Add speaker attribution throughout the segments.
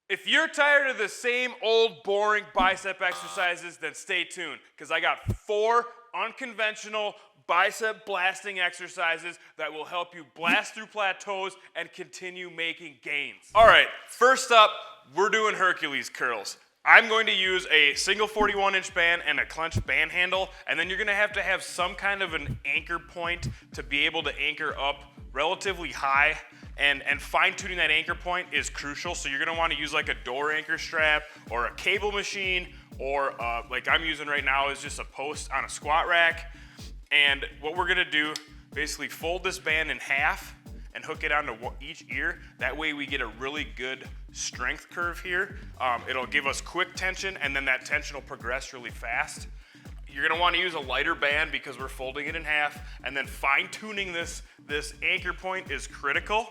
Speaker 1: If you're tired of the same old boring bicep exercises, then stay tuned, because I got 4 unconventional bicep blasting exercises that will help you blast through plateaus and continue making gains. All right, first up, we're doing Hercules curls. I'm going to use a single 41-inch band and a clenched band handle, and then you're gonna have to have some kind of an anchor point to be able to anchor up relatively high, and fine-tuning that anchor point is crucial. So you're gonna wanna use like a door anchor strap or a cable machine, or like I'm using right now is just a post on a squat rack. And what we're gonna do, basically fold this band in half and hook it onto each ear. That way we get a really good strength curve here. It'll give us quick tension, and then that tension will progress really fast. You're gonna wanna use a lighter band because we're folding it in half, and then fine-tuning this anchor point is critical.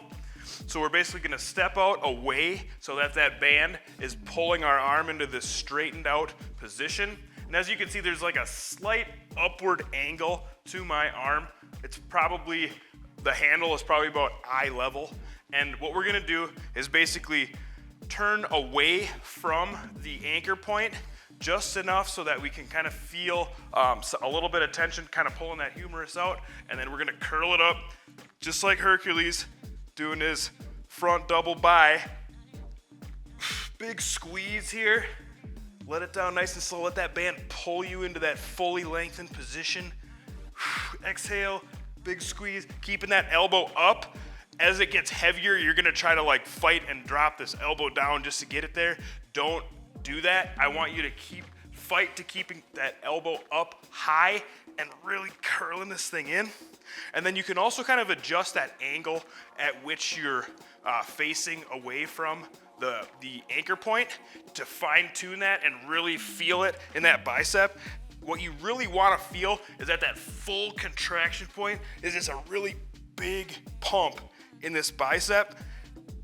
Speaker 1: So we're basically gonna step out away so that that band is pulling our arm into this straightened out position. And as you can see, there's like a slight upward angle to my arm. It's probably, the handle is probably about eye level. And what we're gonna do is basically turn away from the anchor point just enough so that we can kind of feel a little bit of tension kind of pulling that humerus out, and then we're gonna curl it up just like Hercules doing his front double bi. Big squeeze here, let it down nice and slow, let that band pull you into that fully lengthened position. Exhale, big squeeze, keeping that elbow up. As it gets heavier, you're gonna try to like fight and drop this elbow down just to get it there. Don't do that. I want you to fight to keeping that elbow up high and really curling this thing in. And then you can also kind of adjust that angle at which you're facing away from the anchor point to fine tune that and really feel it in that bicep. What you really want to feel is at that full contraction point is just a really big pump in this bicep,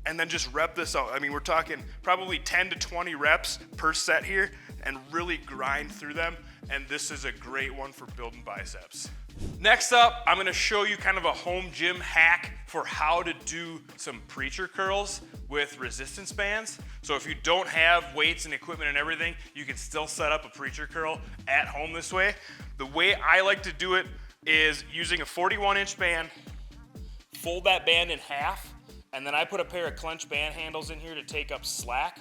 Speaker 1: and then just rep this out. I mean, we're talking probably 10 to 20 reps per set here, and really grind through them, and this is a great one for building biceps. Next up, I'm gonna show you kind of a home gym hack for how to do some preacher curls with resistance bands. So if you don't have weights and equipment and everything, you can still set up a preacher curl at home this way. The way I like to do it is using a 41-inch band, fold that band in half, and then I put a pair of clenched band handles in here to take up slack.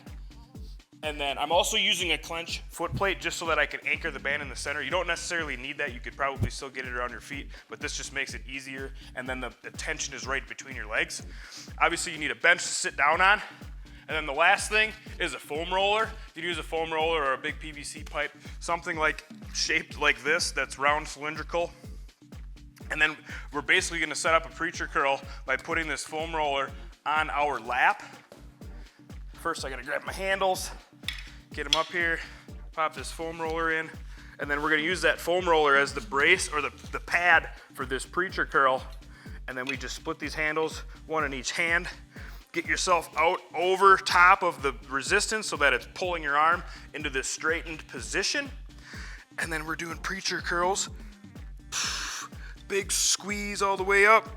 Speaker 1: And then I'm also using a clench foot plate just so that I can anchor the band in the center. You don't necessarily need that. You could probably still get it around your feet, but this just makes it easier. And then the tension is right between your legs. Obviously, you need a bench to sit down on. And then the last thing is a foam roller. You can use a foam roller or a big PVC pipe, something like shaped like this that's round cylindrical. And then we're basically gonna set up a preacher curl by putting this foam roller on our lap. First, I gotta grab my handles, get them up here, pop this foam roller in, and then we're gonna use that foam roller as the brace or the pad for this preacher curl. And then we just split these handles, one in each hand. Get yourself out over top of the resistance so that it's pulling your arm into this straightened position. And then we're doing preacher curls. Big squeeze all the way up,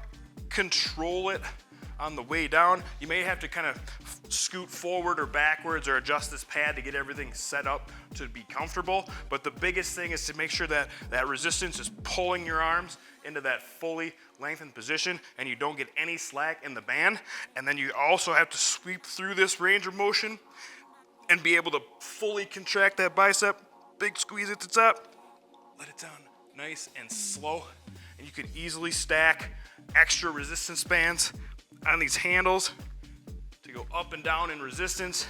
Speaker 1: control it on the way down. You may have to kind of scoot forward or backwards or adjust this pad to get everything set up to be comfortable. But the biggest thing is to make sure that that resistance is pulling your arms into that fully lengthened position and you don't get any slack in the band. And then you also have to sweep through this range of motion and be able to fully contract that bicep. Big squeeze at the top, let it down nice and slow. And you can easily stack extra resistance bands on these handles to go up and down in resistance.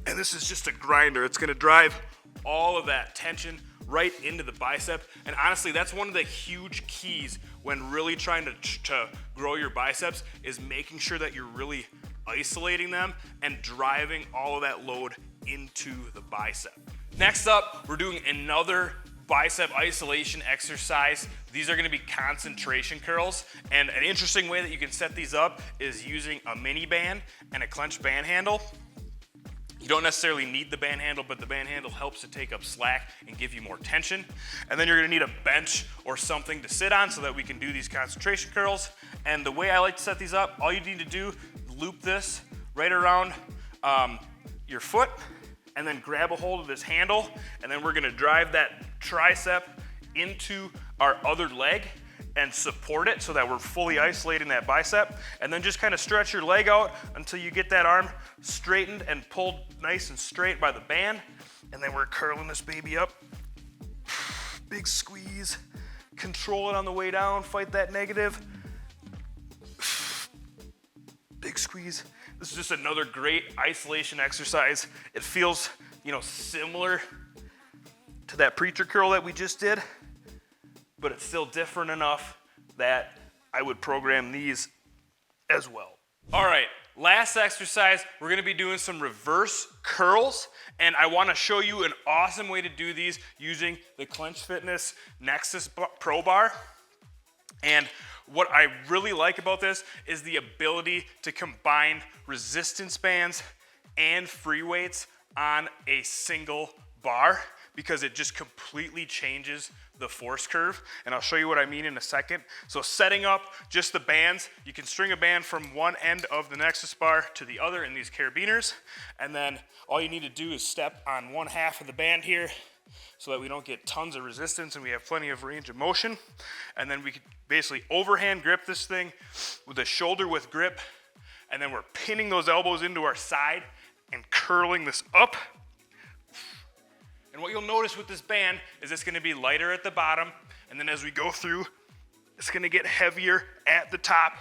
Speaker 1: And this is just a grinder. It's gonna drive all of that tension right into the bicep. And honestly, that's one of the huge keys when really trying to grow your biceps, is making sure that you're really isolating them and driving all of that load into the bicep. Next up, we're doing another bicep isolation exercise. These are gonna be concentration curls, and an interesting way that you can set these up is using a mini band and a clenched band handle. You don't necessarily need the band handle, but the band handle helps to take up slack and give you more tension. And then you're gonna need a bench or something to sit on so that we can do these concentration curls. And the way I like to set these up, all you need to do, loop this right around your foot and then grab a hold of this handle, and then we're gonna drive that tricep into our other leg and support it so that we're fully isolating that bicep, and then just kind of stretch your leg out until you get that arm straightened and pulled nice and straight by the band, and then we're curling this baby up. Big squeeze, control it on the way down, fight that negative. Big squeeze. This is just another great isolation exercise. It feels, similar to that preacher curl that we just did, but it's still different enough that I would program these as well. All right, last exercise, we're gonna be doing some reverse curls, and I wanna show you an awesome way to do these using the Clench Fitness Nexus Pro Bar. And what I really like about this is the ability to combine resistance bands and free weights on a single bar, because it just completely changes the force curve, and I'll show you what I mean in a second. So setting up just the bands, you can string a band from one end of the Nexus bar to the other in these carabiners, and then all you need to do is step on one half of the band here so that we don't get tons of resistance and we have plenty of range of motion. And then we can basically overhand grip this thing with a shoulder width grip, and then we're pinning those elbows into our side and curling this up. And what you'll notice with this band is it's gonna be lighter at the bottom, and then as we go through, it's gonna get heavier at the top,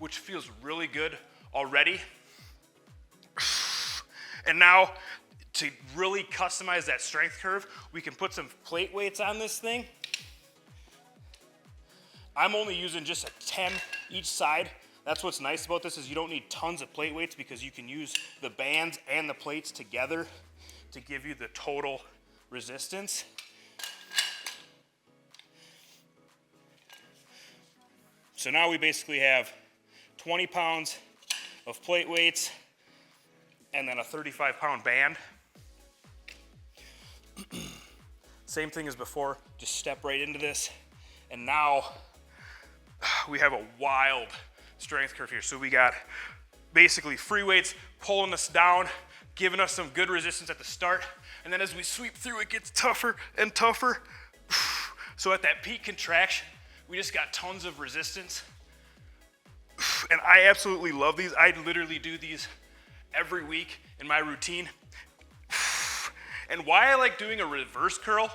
Speaker 1: which feels really good already. And now, to really customize that strength curve, we can put some plate weights on this thing. I'm only using just a 10 each side. That's what's nice about this, is you don't need tons of plate weights, because you can use the bands and the plates together to give you the total resistance. So now we basically have 20 pounds of plate weights and then a 35-pound band. Same thing as before, just step right into this. And now we have a wild strength curve here. So we got basically free weights pulling us down, giving us some good resistance at the start. And then as we sweep through, it gets tougher and tougher. So at that peak contraction, we just got tons of resistance. And I absolutely love these. I literally do these every week in my routine. And why I like doing a reverse curl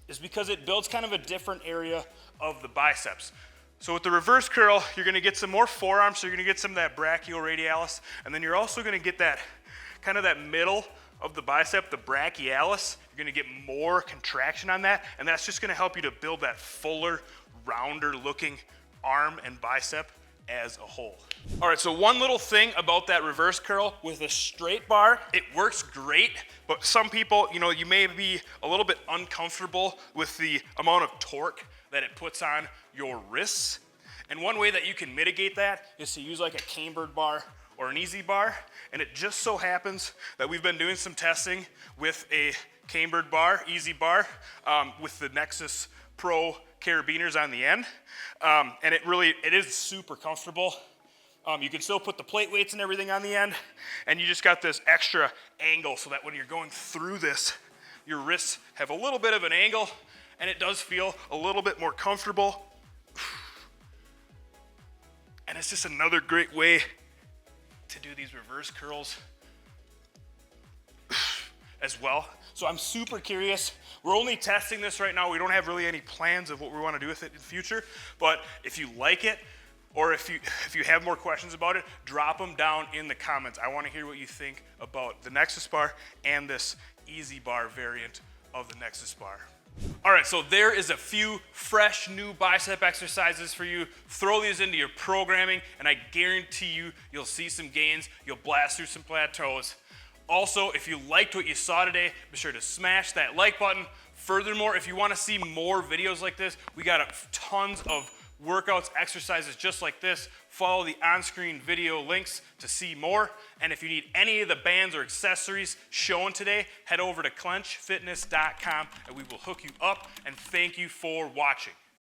Speaker 1: is because it builds kind of a different area of the biceps. So with the reverse curl, you're gonna get some more forearms, so you're gonna get some of that brachioradialis, and then you're also gonna get that kind of that middle of the bicep, the brachialis. You're gonna get more contraction on that, and that's just gonna help you to build that fuller, rounder looking arm and bicep as a whole. All right, so one little thing about that reverse curl with a straight bar, it works great, but some people, you may be a little bit uncomfortable with the amount of torque that it puts on your wrists. And one way that you can mitigate that is to use like a cambered bar or an easy bar. And it just so happens that we've been doing some testing with a cambered bar, easy bar, with the Nexus Pro carabiners on the end. And it is super comfortable. You can still put the plate weights and everything on the end, and you just got this extra angle so that when you're going through this, your wrists have a little bit of an angle, and it does feel a little bit more comfortable. And it's just another great way to do these reverse curls as well. So I'm super curious. We're only testing this right now. We don't have really any plans of what we want to do with it in the future. But if you like it, or if you have more questions about it, drop them down in the comments. I want to hear what you think about the Nexus bar and this easy bar variant of the Nexus bar. All right, so there is a few fresh new bicep exercises for you. Throw these into your programming, and I guarantee you'll see some gains. You'll blast through some plateaus. Also, if you liked what you saw today, be sure to smash that like button. Furthermore, if you want to see more videos like this, we got tons of workouts, exercises just like this. Follow the on-screen video links to see more. And if you need any of the bands or accessories shown today, head over to clenchfitness.com and we will hook you up. And thank you for watching.